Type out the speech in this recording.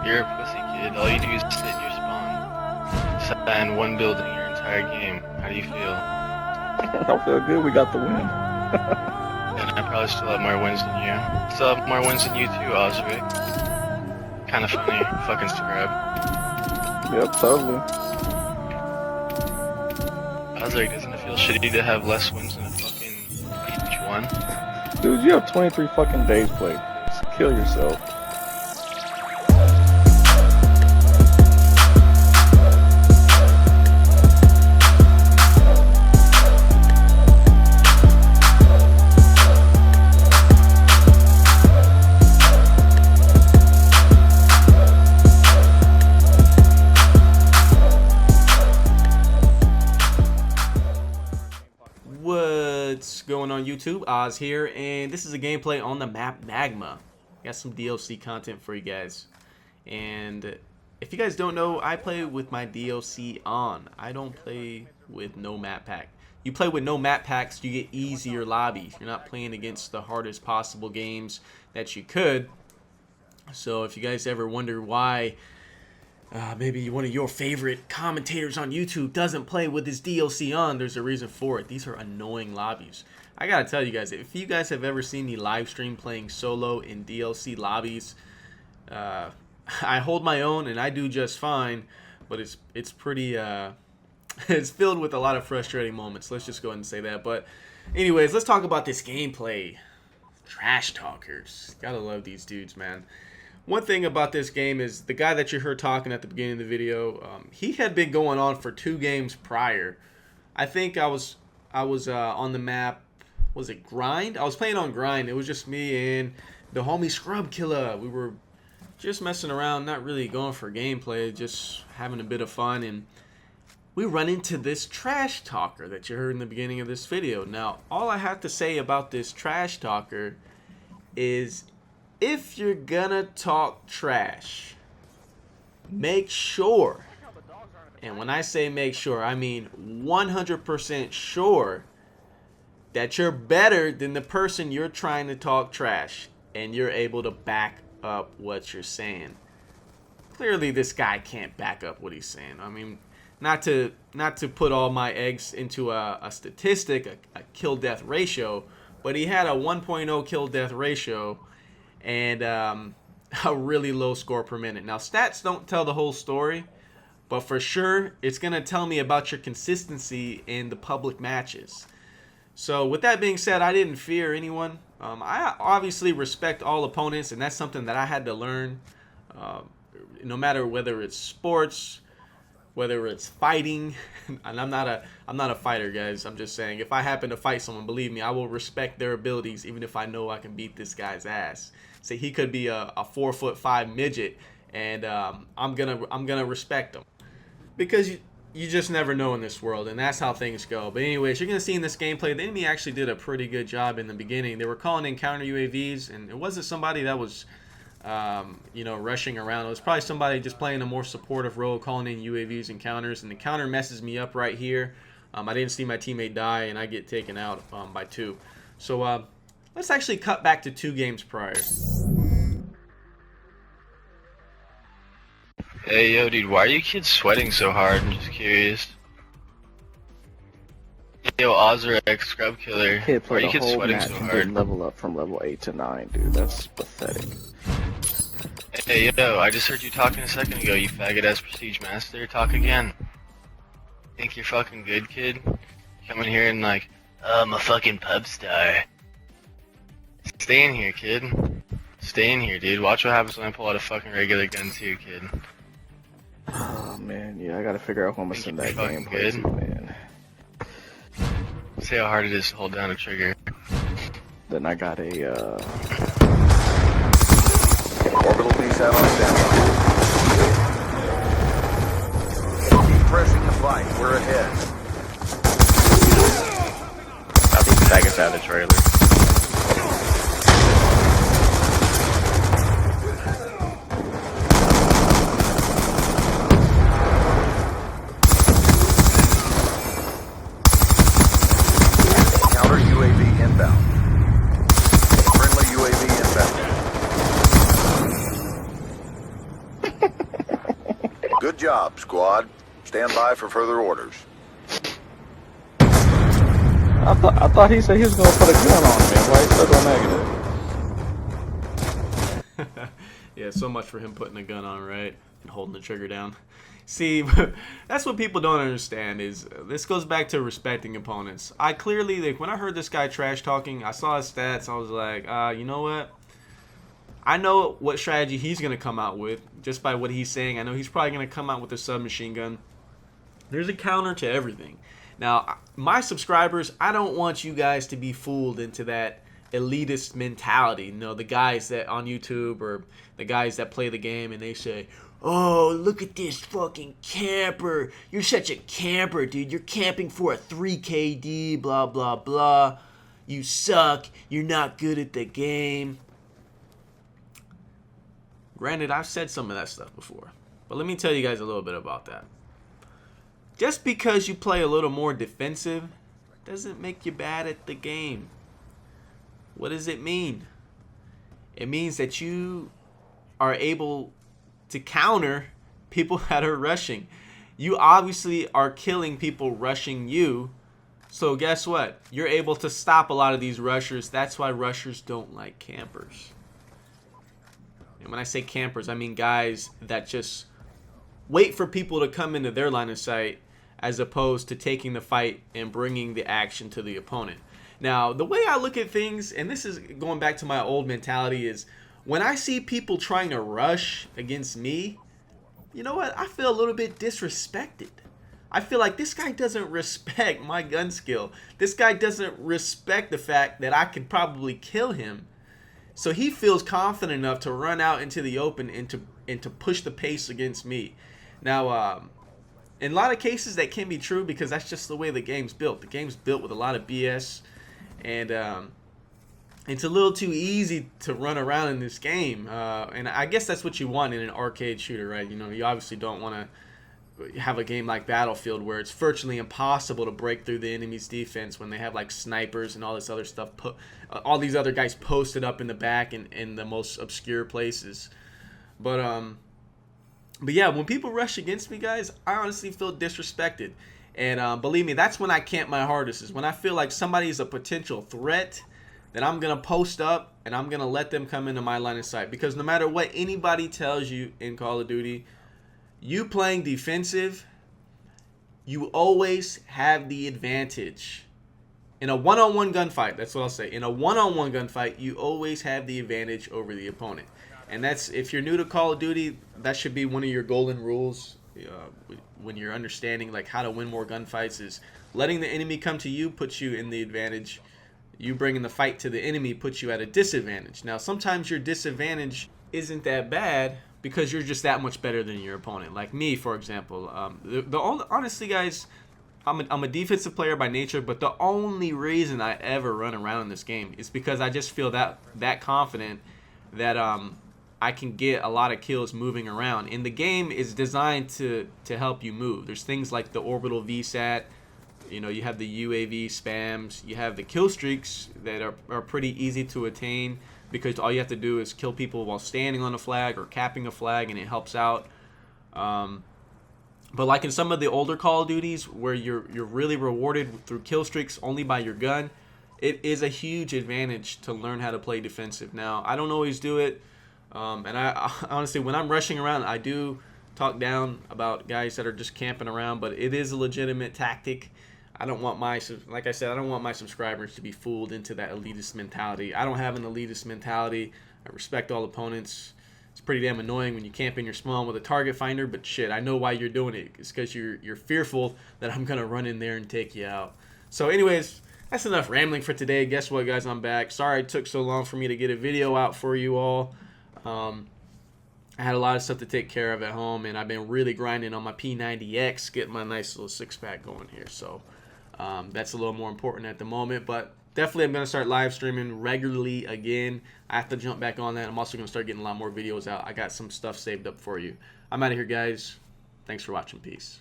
You're a pussy, kid. All you do is sit in your spawn. Sat in one building your entire game. How do you feel? I feel good. We got the win. And I probably still have more wins than you. Still have more wins than you too, Osric. Kind of funny. Fucking scrub. Yep, totally. Osric, doesn't it feel shitty to have less wins than a fucking each one? Dude, you have 23 fucking days played. Just kill yourself. What's going on YouTube? Oz here, and this is a gameplay on the map Magma. Got some DLC content for you guys. And if you guys don't know, I play with my DLC on. I don't play with no map pack. You play with no map packs, you get easier lobbies. You're not playing against the hardest possible games that you could. So if you guys ever wonder why maybe one of your favorite commentators on YouTube doesn't play with his DLC on, there's a reason for it. These are annoying lobbies. I gotta tell you guys, if you guys have ever seen me live stream playing solo in DLC lobbies, I hold my own and I do just fine, but it's pretty it's filled with a lot of frustrating moments. Let's just go ahead and say that. But anyways, let's talk about this gameplay. Trashtalkers. Gotta love these dudes, man. One thing about this game is the guy that you heard talking at the beginning of the video, he had been going on for 2 games prior. I think I was on the map, was it Grind? I was playing on Grind. It was just me and the homie Scrub Killer. We were just messing around, not really going for gameplay, just having a bit of fun, and we run into this trash talker that you heard in the beginning of this video. Now, all I have to say about this trash talker is, if you're gonna talk trash, make sure, and when I say make sure, I mean 100% sure that you're better than the person you're trying to talk trash, and you're able to back up what you're saying. Clearly, this guy can't back up what he's saying. I mean, not to put all my eggs into a statistic, a kill-death ratio, but he had a 1.0 kill-death ratio and a really low score per minute. Now, stats don't tell the whole story, but for sure, it's going to tell me about your consistency in the public matches. So with that being said, I didn't fear anyone. I obviously respect all opponents, and that's something that I had to learn. No matter whether it's sports, whether it's fighting, and I'm not a fighter, guys. I'm just saying, if I happen to fight someone, believe me, I will respect their abilities, even if I know I can beat this guy's ass. Say he could be a 4'5" midget, and I'm gonna respect him, because you just never know in this world, and that's how things go. But anyways, you're gonna see in this gameplay, the enemy actually did a pretty good job in the beginning. They were calling in counter UAVs, and it wasn't somebody that was rushing around. It was probably somebody just playing a more supportive role, calling in UAVs and counters, and the counter messes me up right here. I didn't see my teammate die, and I get taken out by 2. So let's actually cut back to 2 games prior. Hey, yo, dude, why are you kids sweating so hard? I'm just curious. Yo, Ozrek, Scrub Killer, Kid why are played you a kids whole sweating match so and hard? didn't level up from level 8 to 9, dude. That's pathetic. Hey, yo, I just heard you talking a second ago, you faggot-ass Prestige Master. Talk again. Think you're fucking good, kid? Coming here and like, oh, I'm a fucking pub star. Stay in here, kid. Stay in here, dude. Watch what happens when I pull out a fucking regular gun too, kid. Oh man, yeah, I gotta figure out who I'm gonna send that fucking gameplay good? to, man. See how hard it is to hold down a trigger. Then I got a Orbital VSAT on standby. Keep pressing the fight. We're ahead. Got these faggots out of the trailer. Counter UAV inbound. Friendly UAV inbound. Good job, squad. Stand by for further orders. I thought he said he was gonna put a gun on me. Why he said negative? Yeah, so much for him putting a gun on, right? And holding the trigger down. See, that's what people don't understand is this goes back to respecting opponents. I clearly, like, when I heard this guy trash talking, I saw his stats, I was like, you know what? I know what strategy he's going to come out with just by what he's saying. I know he's probably going to come out with a submachine gun. There's a counter to everything. Now, my subscribers, I don't want you guys to be fooled into that elitist mentality. You know, the guys that on YouTube or the guys that play the game and they say, oh, look at this fucking camper. You're such a camper, dude. You're camping for a 3KD, blah, blah, blah. You suck. You're not good at the game. Granted, I've said some of that stuff before. But let me tell you guys a little bit about that. Just because you play a little more defensive doesn't make you bad at the game. What does it mean? It means that you are able to counter people that are rushing. You obviously are killing people rushing you. So guess what? You're able to stop a lot of these rushers. That's why rushers don't like campers. And when I say campers, I mean guys that just wait for people to come into their line of sight as opposed to taking the fight and bringing the action to the opponent. Now, the way I look at things, and this is going back to my old mentality, is when I see people trying to rush against me, you know what? I feel a little bit disrespected. I feel like this guy doesn't respect my gun skill. This guy doesn't respect the fact that I could probably kill him. So he feels confident enough to run out into the open and to push the pace against me. Now, in a lot of cases that can be true because that's just the way the game's built. The game's built with a lot of BS, and it's a little too easy to run around in this game. And I guess that's what you want in an arcade shooter, right? You know, you obviously don't want to have a game like Battlefield where it's virtually impossible to break through the enemy's defense when they have like snipers and all this other stuff, all these other guys posted up in the back and in the most obscure places. But yeah, when people rush against me, guys, I honestly feel disrespected. And believe me, that's when I camp my hardest, is when I feel like somebody is a potential threat, then I'm going to post up and I'm going to let them come into my line of sight. Because no matter what anybody tells you in Call of Duty, you playing defensive, you always have the advantage. In a one-on-one gunfight, that's what I'll say. In a one-on-one gunfight, you always have the advantage over the opponent. And that's, if you're new to Call of Duty, that should be one of your golden rules when you're understanding like how to win more gunfights, is letting the enemy come to you puts you in the advantage. You bringing the fight to the enemy puts you at a disadvantage. Now, sometimes your disadvantage isn't that bad because you're just that much better than your opponent. Like me, for example. Honestly, guys, I'm a defensive player by nature, but the only reason I ever run around in this game is because I just feel that confident that I can get a lot of kills moving around. And the game is designed to help you move. There's things like the orbital VSAT. You know, you have the UAV spams. You have the kill streaks that are pretty easy to attain because all you have to do is kill people while standing on a flag or capping a flag, and it helps out. But like in some of the older Call of Duties where you're really rewarded through kill streaks only by your gun, it is a huge advantage to learn how to play defensive. Now, I don't always do it. And I honestly, when I'm rushing around, I do talk down about guys that are just camping around, but it is a legitimate tactic. I don't want like I said, I don't want my subscribers to be fooled into that elitist mentality. I don't have an elitist mentality. I respect all opponents. It's pretty damn annoying when you camp in your spawn with a target finder, but shit, I know why you're doing it. It's because you're fearful that I'm gonna run in there and take you out. So anyways, that's enough rambling for today. Guess what, guys? I'm back. Sorry it took so long for me to get a video out for you all. I had a lot of stuff to take care of at home, and I've been really grinding on my P90X, getting my nice little six-pack going here. So that's a little more important at the moment, but definitely I'm going to start live streaming regularly again. I have to jump back on that. I'm also going to start getting a lot more videos out. I got some stuff saved up for you. I'm out of here, guys. Thanks for watching. Peace.